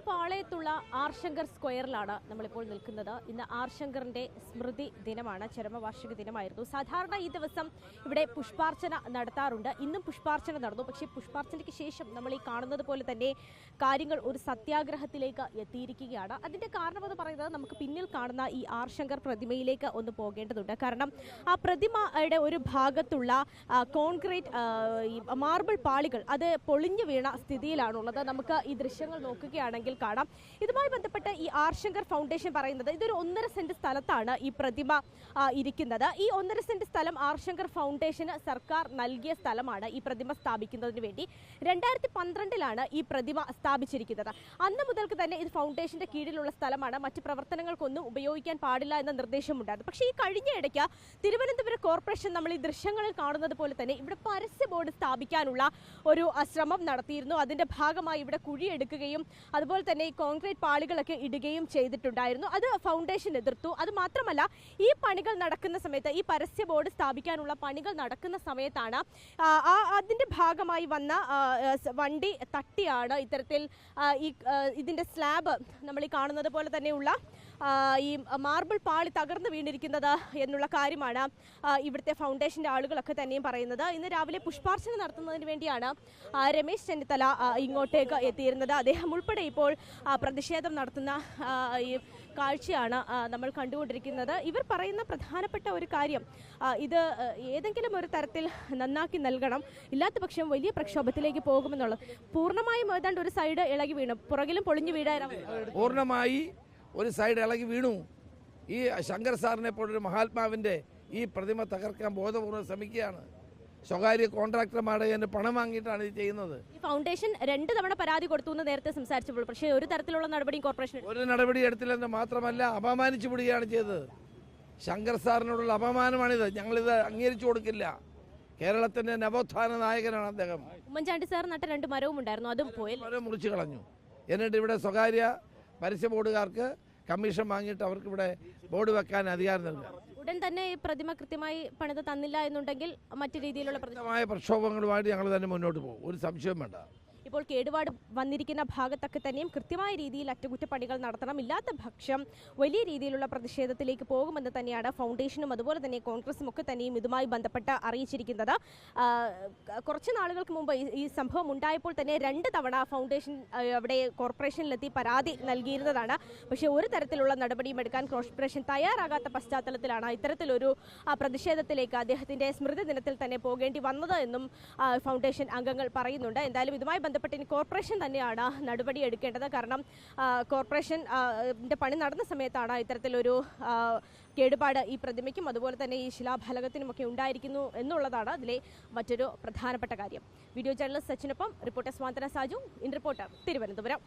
പാളയത്തുള്ള R Shankar സ്ക്വയറിലാണ് നമ്മളിപ്പോൾ നിൽക്കുന്നത്. ഇന്ന് ആർ ശങ്കറിന്റെ സ്മൃതി ദിനമാണ്, ചരമവാർഷിക ദിനമായിരുന്നു. സാധാരണ ഈ ദിവസം ഇവിടെ പുഷ്പാർച്ചന നടത്താറുണ്ട്. ഇന്നും പുഷ്പാർച്ചന നടന്നു. പക്ഷേ പുഷ്പാർച്ചനയ്ക്ക് ശേഷം നമ്മൾ ഈ കാണുന്നത് പോലെ തന്നെ കാര്യങ്ങൾ ഒരു സത്യാഗ്രഹത്തിലേക്ക് എത്തിയിരിക്കുകയാണ്. അതിന്റെ കാരണമെന്ന് പറയുന്നത് നമുക്ക് പിന്നിൽ കാണുന്ന ഈ ആർ ശങ്കർ പ്രതിമയിലേക്ക് ഒന്ന് പോകേണ്ടതുണ്ട്. കാരണം ആ പ്രതിമയുടെ ഒരു ഭാഗത്തുള്ള കോൺക്രീറ്റ് മാർബിൾ പാളികൾ അത് പൊളിഞ്ഞു വീണ സ്ഥിതിയിലാണുള്ളത്. നമുക്ക് ഈ ദൃശ്യങ്ങൾ നോക്കുകയാണെങ്കിൽ കാണാം. ഇതുമായി ബന്ധപ്പെട്ട് ഈ ആർ ശങ്കർ ഫൗണ്ടേഷൻ പറയുന്നത് ഇതൊരു 1.5 സെന്റ് സ്ഥലത്താണ് ഈ പ്രതിമ ഇരിക്കുന്നത്. ഈ 1.5 സെന്റ് സ്ഥലം ആർ ശങ്കർ ഫൗണ്ടേഷന് സർക്കാർ നൽകിയ സ്ഥലമാണ് ഈ പ്രതിമ സ്ഥാപിക്കുന്നതിന് വേണ്ടി. 2012-ലാണ് ഈ പ്രതിമ സ്ഥാപിച്ചിരിക്കുന്നത്. അന്ന് മുതൽക്ക് തന്നെ ഇത് ഫൗണ്ടേഷന്റെ കീഴിലുള്ള സ്ഥലമാണ്, മറ്റ് പ്രവർത്തനങ്ങൾക്കൊന്നും ഉപയോഗിക്കാൻ പാടില്ല എന്ന നിർദ്ദേശമുണ്ടായിരുന്നു. പക്ഷേ ഈ കഴിഞ്ഞ ഇടയ്ക്ക് തിരുവനന്തപുരം കോർപ്പറേഷൻ നമ്മൾ ഈ ദൃശ്യങ്ങളിൽ കാണുന്നത് പോലെ തന്നെ ഇവിടെ പരസ്യ ബോർഡ് സ്ഥാപിക്കാനുള്ള ഒരു ശ്രമം നടത്തിയിരുന്നു. അതിന്റെ ഭാഗമായി ഇവിടെ കുഴിയെടുക്കുകയും അതുപോലെ തന്നെ ഈ കോൺക്രീറ്റ് പാളികളൊക്കെ ഇടുകയും ചെയ്തിട്ടുണ്ടായിരുന്നു. അത് ഫൗണ്ടേഷൻ എതിർത്തു. അത് മാത്രമല്ല, ഈ പണികൾ നടക്കുന്ന സമയത്ത്, ഈ പരസ്യ ബോർഡ് സ്ഥാപിക്കാനുള്ള പണികൾ നടക്കുന്ന സമയത്താണ് അതിന്റെ ഭാഗമായി വന്ന വണ്ടി തട്ടിയാണ് ഇത്തരത്തിൽ ഇതിന്റെ സ്ലാബ് നമ്മൾ ഈ കാണുന്നത് പോലെ തന്നെയുള്ള ഈ മാർബിൾ പാളി തകർന്നു വീണിരിക്കുന്നത് എന്നുള്ള കാര്യമാണ് ഇവിടുത്തെ ഫൗണ്ടേഷന്റെ ആളുകളൊക്കെ തന്നെയും പറയുന്നത്. ഇന്ന് രാവിലെ പുഷ്പാർച്ചന നടത്തുന്നതിന് വേണ്ടിയാണ് രമേശ് ചെന്നിത്തല ഇങ്ങോട്ടേക്ക് എത്തിയിരുന്നത്. അദ്ദേഹം ഉൾപ്പെടെ ഇപ്പോൾ പ്രതിഷേധം നടത്തുന്ന ഈ കാഴ്ചയാണ് നമ്മൾ കണ്ടുകൊണ്ടിരിക്കുന്നത്. ഇവർ പറയുന്ന പ്രധാനപ്പെട്ട ഒരു കാര്യം, ഇത് ഏതെങ്കിലും ഒരു തരത്തിൽ നന്നാക്കി നൽകണം, ഇല്ലാത്ത പക്ഷം വലിയ പ്രക്ഷോഭത്തിലേക്ക് പോകുമെന്നുള്ളത്. പൂർണ്ണമായും ഏതാണ്ട് ഒരു സൈഡ് ഇളകി വീണു, പുറകിലും പൊളിഞ്ഞു വീഴാൻ പൂർണ്ണമായി ഒരു സൈഡ് ഇളകി വീണു. ഈ ശങ്കർ സാറിനെ പോലൊരു മഹാത്മാവിന്റെ ഈ പ്രതിമ തകർക്കാൻ ബോധപൂർവ്വം ശ്രമിക്കുകയാണ്. സ്വകാര്യ കോൺട്രാക്ടർമാരുടെ തന്നെ പണം വാങ്ങിയിട്ടാണ് ഇത് ചെയ്യുന്നത്. ഈ ഫൗണ്ടേഷൻ 2 തവണ പരാതി കൊടുത്തു എന്ന് നേരത്തെ സംസാരിച്ചപ്പോൾ, പക്ഷേ ഒരു തരത്തിലുള്ള നടപടി കോർപ്പറേഷൻ ഒരു നടപടി എടുത്തില്ലെന്ന് മാത്രമല്ല, അപമാനിച്ചു വിടുകയാണ് ചെയ്തത്. ശങ്കർ സാറിനോടുള്ള അപമാനമാണിത്. ഞങ്ങളിത് അംഗീകരിച്ചു കൊടുക്കില്ല. കേരളത്തിന്റെ നവോത്ഥാന നായകനാണ് അദ്ദേഹം. ഉമ്മൻചാണ്ടി സാർ നട്ട 2 മരവും ഉണ്ടായിരുന്നു, അതും പോയി, മരം മുറിച്ചു കളഞ്ഞു. എന്നിട്ട് ഇവിടെ സ്വകാര്യ പരസ്യ ബോർഡുകാർക്ക് കമ്മീഷൻ വാങ്ങിയിട്ട് അവർക്ക് ഇവിടെ ബോർഡ് വെക്കാൻ അധികാരം നൽകുക. ഉടൻ തന്നെ ഈ പ്രതിമ കൃത്യമായി പണിത് തന്നില്ല എന്നുണ്ടെങ്കിൽ മറ്റു രീതിയിലുള്ള പ്രക്ഷോഭങ്ങളുമായിട്ട് ഞങ്ങൾ തന്നെ മുന്നോട്ട് പോകും, ഒരു സംശയവും വേണ്ട. ഇപ്പോൾ കേടുപാട് വന്നിരിക്കുന്ന ഭാഗത്തൊക്കെ തന്നെയും കൃത്യമായ രീതിയിൽ അറ്റകുറ്റപ്പണികൾ നടത്തണം, ഇല്ലാത്ത പക്ഷം വലിയ രീതിയിലുള്ള പ്രതിഷേധത്തിലേക്ക് പോകുമെന്ന് തന്നെയാണ് ഫൗണ്ടേഷനും അതുപോലെ തന്നെ കോൺഗ്രസും ഒക്കെ തന്നെയും ഇതുമായി ബന്ധപ്പെട്ട് അറിയിച്ചിരിക്കുന്നത്. കുറച്ച് നാളുകൾക്ക് മുമ്പ് ഈ സംഭവം ഉണ്ടായപ്പോൾ തന്നെ 2 തവണ ഫൗണ്ടേഷൻ അവിടെ കോർപ്പറേഷനിലെത്തി പരാതി നൽകിയിരുന്നതാണ്. പക്ഷേ ഒരു തരത്തിലുള്ള നടപടിയും എടുക്കാൻ കോർപ്പറേഷൻ തയ്യാറാകാത്ത പശ്ചാത്തലത്തിലാണ് ഇത്തരത്തിലൊരു പ്രതിഷേധത്തിലേക്ക് അദ്ദേഹത്തിന്റെ സ്മൃതി ദിനത്തിൽ തന്നെ പോകേണ്ടി വന്നത് എന്നും ഫൗണ്ടേഷൻ അംഗങ്ങൾ പറയുന്നുണ്ട്. എന്തായാലും ഇതുമായി ബന്ധപ്പെട്ട് കോർപ്പറേഷൻ തന്നെയാണ് നടപടി എടുക്കേണ്ടത്. കാരണം കോർപ്പറേഷൻ പണി നടന്ന സമയത്താണ് ഇത്തരത്തിലൊരു കേടുപാട് ഈ പ്രതിമയ്ക്കും അതുപോലെ തന്നെ ഈ ശിലാഫലകത്തിനുമൊക്കെ ഉണ്ടായിരിക്കുന്നു എന്നുള്ളതാണ് അതിലെ മറ്റൊരു പ്രധാനപ്പെട്ട കാര്യം. വീഡിയോ ജേർണലിസ്റ്റ് സച്ചിനൊപ്പം reporter Swanthana Saju, in reporter, Thiruvananthapuram.